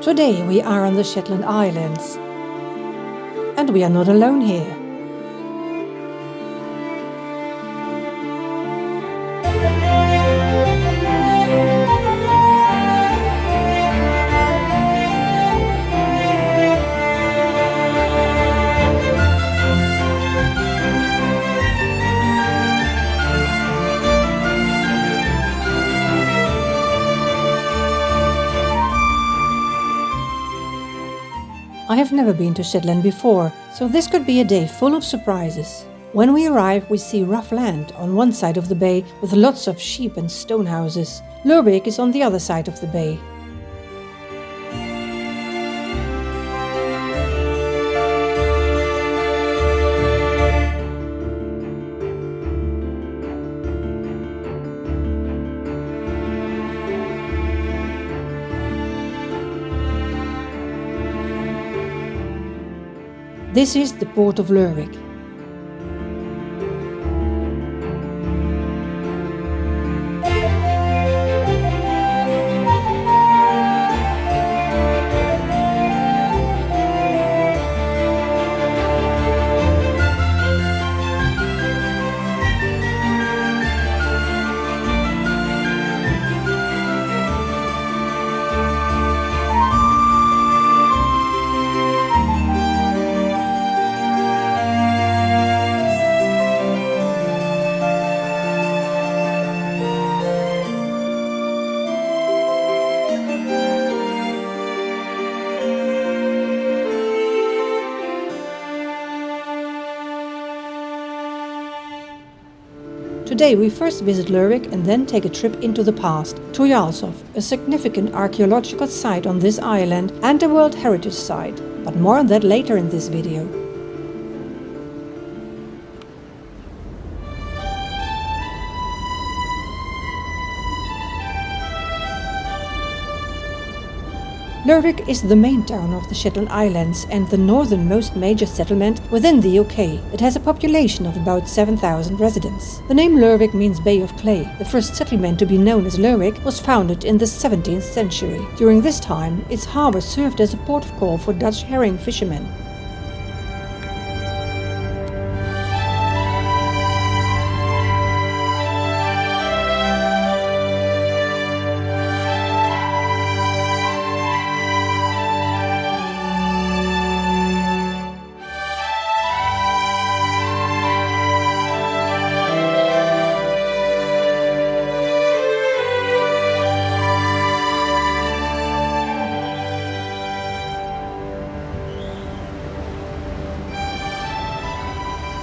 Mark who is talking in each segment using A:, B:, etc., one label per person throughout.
A: Today we are on the Shetland Islands, and we are not alone here. I have never been to Shetland before, so this could be a day full of surprises. When we arrive, we see rough land on one side of the bay with lots of sheep and stone houses. Lerwick is on the other side of the bay. This is the port of Lerwick. Today we first visit Lerwick and then take a trip into the past, to Jarlshof, a significant archaeological site on this island and a World Heritage Site, but more on that later in this video. Lerwick is the main town of the Shetland Islands and the northernmost major settlement within the UK. It has a population of about 7,000 residents. The name Lerwick means Bay of Clay. The first settlement to be known as Lerwick was founded in the 17th century. During this time, its harbour served as a port of call for Dutch herring fishermen.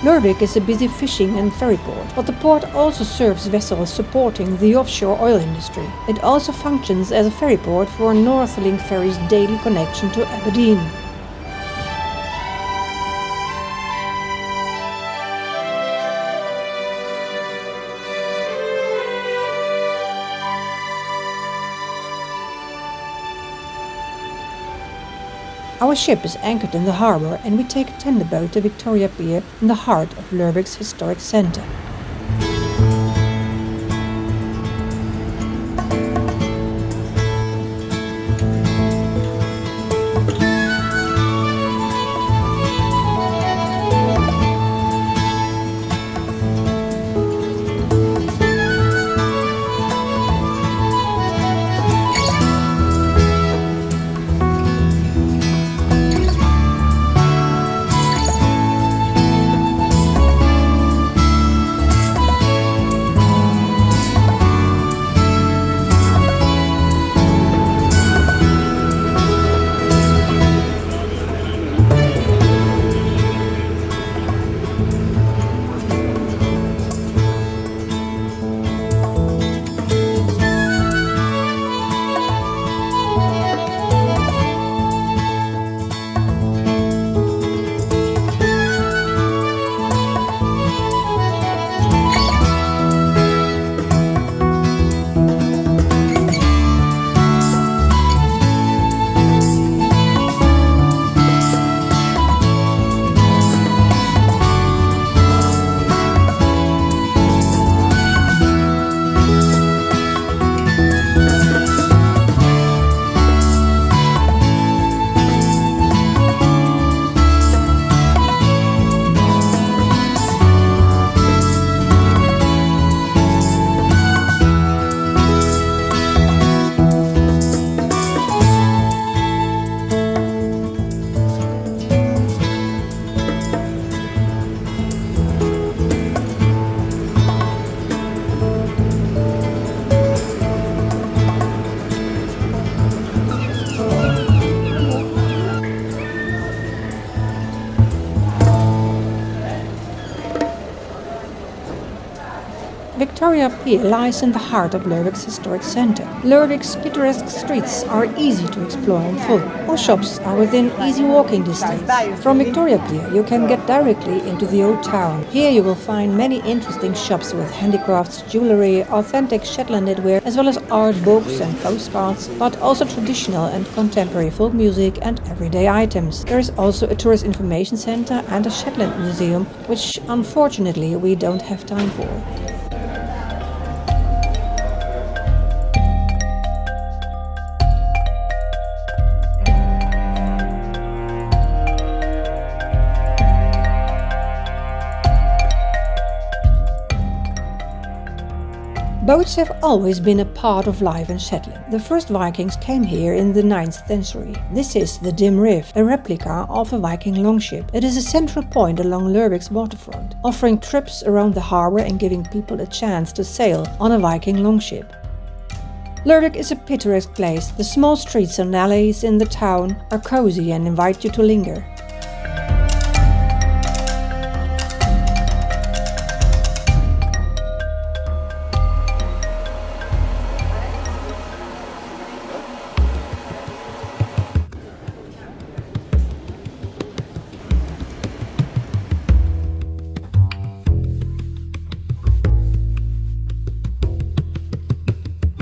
A: Lerwick is a busy fishing and ferry port, but the port also serves vessels supporting the offshore oil industry. It also functions as a ferry port for Northlink Ferry's daily connection to Aberdeen. Our ship is anchored in the harbour and we take a tender boat to Victoria Pier in the heart of Lerwick's historic centre. Victoria Pier lies in the heart of Lerwick's historic centre. Lerwick's picturesque streets are easy to explore on foot. All shops are within easy walking distance. From Victoria Pier you can get directly into the old town. Here you will find many interesting shops with handicrafts, jewellery, authentic Shetland knitwear, as well as art books and postcards, but also traditional and contemporary folk music and everyday items. There is also a tourist information centre and a Shetland museum, which unfortunately we don't have time for. Boats have always been a part of life in Shetland. The first Vikings came here in the 9th century. This is the Dim Riff, a replica of a Viking longship. It is a central point along Lerwick's waterfront, offering trips around the harbour and giving people a chance to sail on a Viking longship. Lerwick is a picturesque place. The small streets and alleys in the town are cozy and invite you to linger.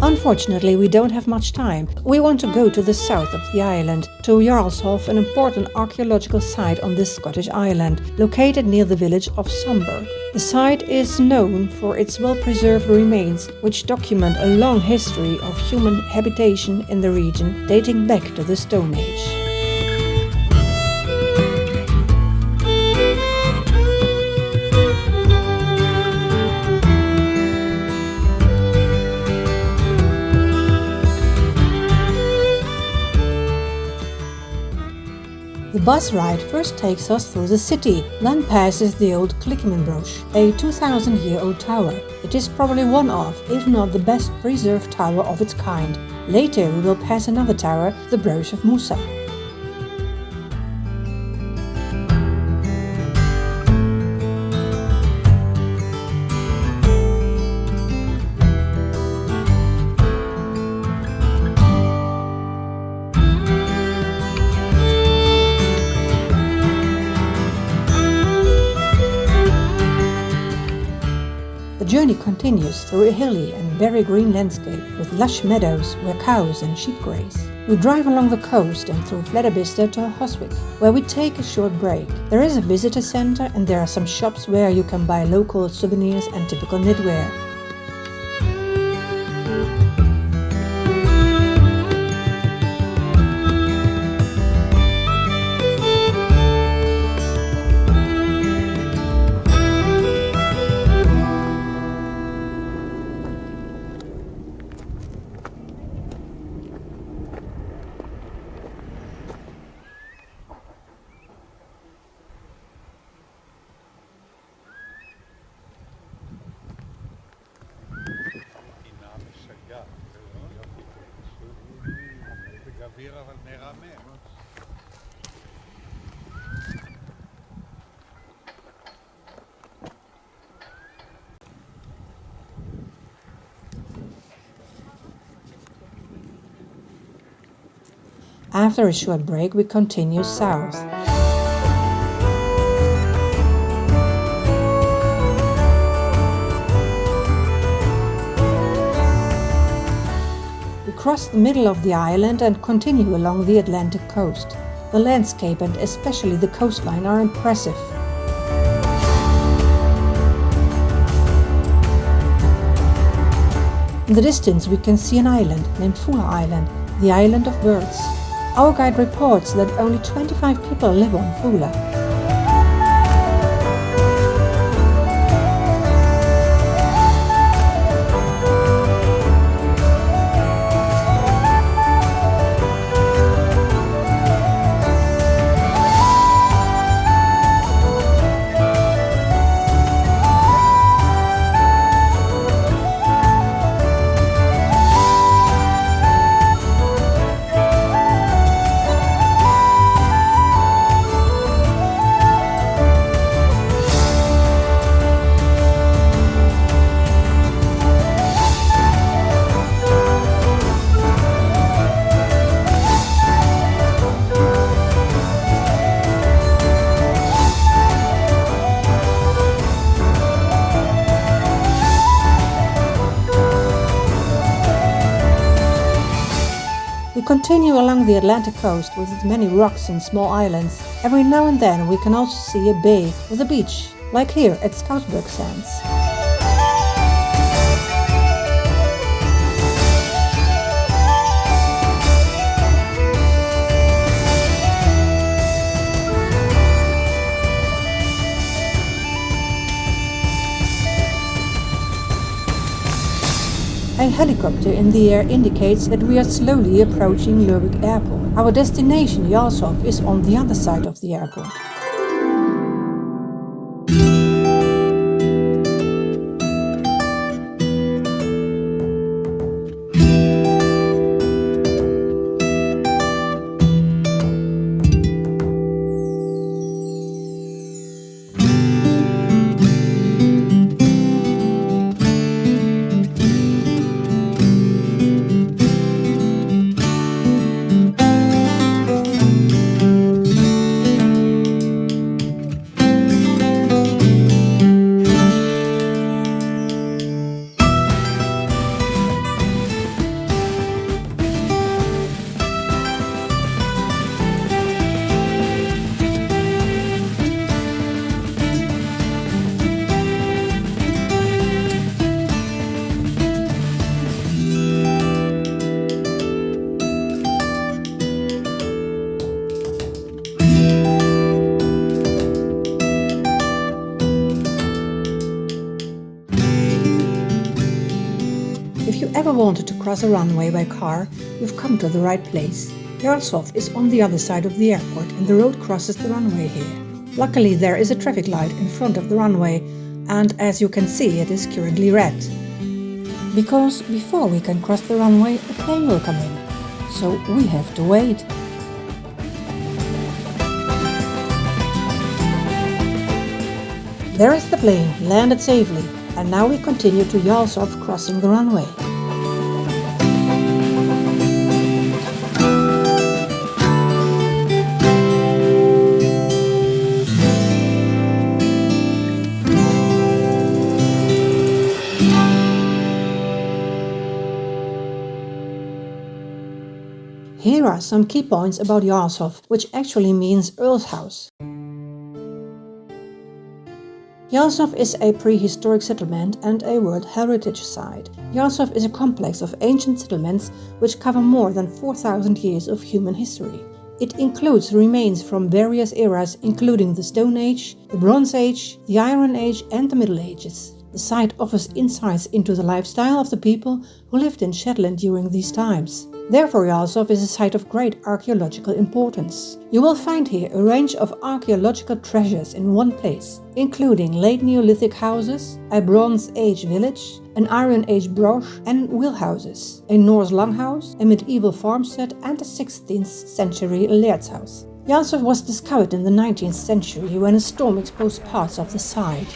A: Unfortunately, we don't have much time. We want to go to the south of the island, to Jarlshof, an important archaeological site on this Scottish island, located near the village of Somberg. The site is known for its well-preserved remains, which document a long history of human habitation in the region, dating back to the Stone Age. The bus ride first takes us through the city, then passes the old Clickmanbroch, a 2,000-year-old tower. It is probably one of, if not the best preserved tower of its kind. Later we will pass another tower, the Broch of Musa. The journey continues through a hilly and very green landscape with lush meadows where cows and sheep graze. We drive along the coast and through Fledderbyster to Hoswick, where we take a short break. There is a visitor centre and there are some shops where you can buy local souvenirs and typical knitwear. After a short break, we continue south. We cross the middle of the island and continue along the Atlantic coast. The landscape and especially the coastline are impressive. In the distance we can see an island named Fula Island, the island of birds. Our guide reports that only 25 people live on Fula. continue along the Atlantic coast with its many rocks and small islands, every now and then we can also see a bay with a beach, like here at Scousburg Sands. A helicopter in the air indicates that we are slowly approaching Lerwick Airport. Our destination, Jarlshof, is on the other side of the airport. If you ever wanted to cross a runway by car, you've come to the right place. Jarlshof is on the other side of the airport and the road crosses the runway here. Luckily there is a traffic light in front of the runway and as you can see it is currently red. Because before we can cross the runway a plane will come in, so we have to wait. There is the plane, landed safely, and now we continue to Jarlshof crossing the runway. Here are some key points about Jarlshof, which actually means Earl's House. Jarlshof is a prehistoric settlement and a World Heritage Site. Jarlshof is a complex of ancient settlements which cover more than 4,000 years of human history. It includes remains from various eras including the Stone Age, the Bronze Age, the Iron Age and the Middle Ages. The site offers insights into the lifestyle of the people who lived in Shetland during these times. Therefore, Jarlshof is a site of great archaeological importance. You will find here a range of archaeological treasures in one place, including late Neolithic houses, a Bronze Age village, an Iron Age broch and wheelhouses, a Norse longhouse, a medieval farmstead and a 16th century lairdshouse. Jarlshof was discovered in the 19th century when a storm exposed parts of the site.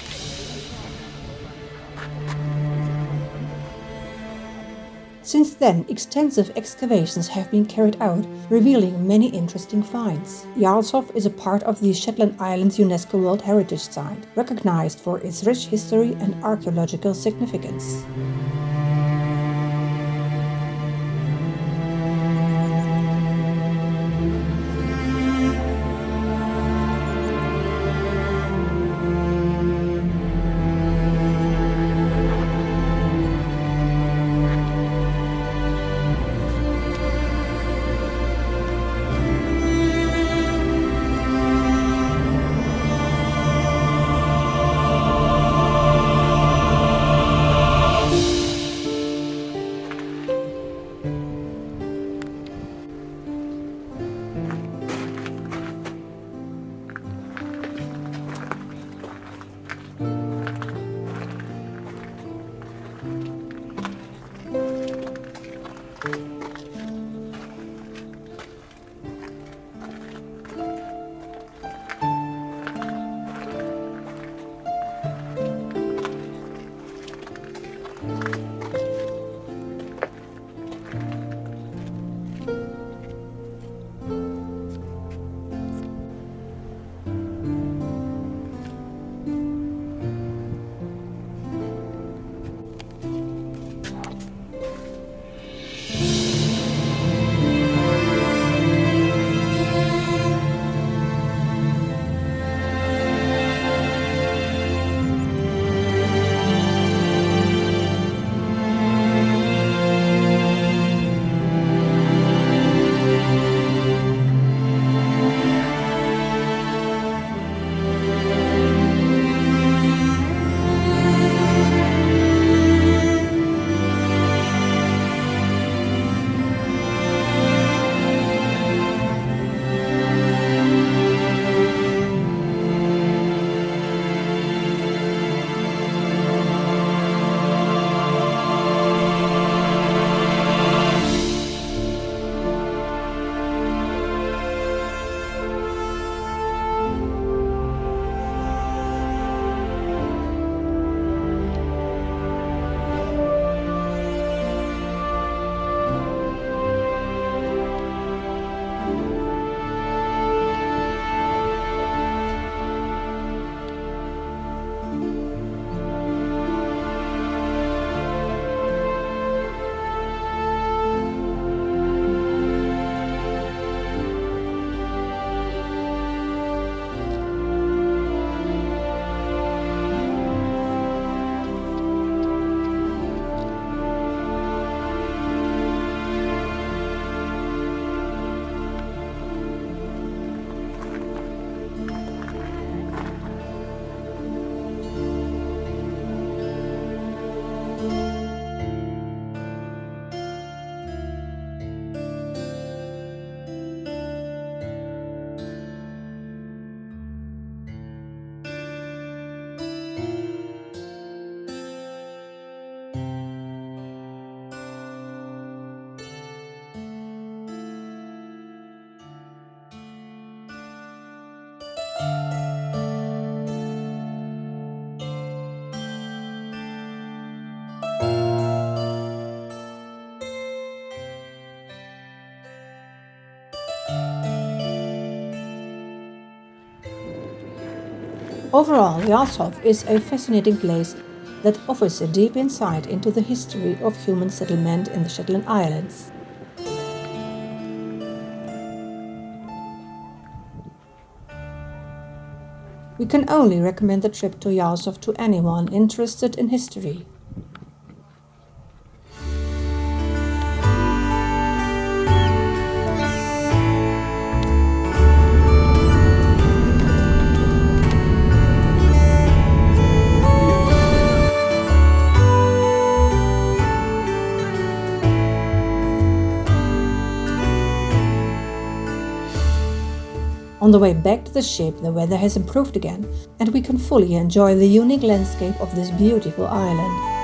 A: Since then, extensive excavations have been carried out, revealing many interesting finds. Jarlshof is a part of the Shetland Islands UNESCO World Heritage Site, recognized for its rich history and archaeological significance. Overall, Jarlshof is a fascinating place that offers a deep insight into the history of human settlement in the Shetland Islands. We can only recommend the trip to Jarlshof to anyone interested in history. On the way back to the ship, the weather has improved again, and we can fully enjoy the unique landscape of this beautiful island.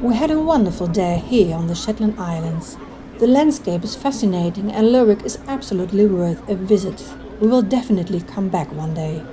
A: We had a wonderful day here on the Shetland Islands. The landscape is fascinating and Lerwick is absolutely worth a visit. We will definitely come back one day.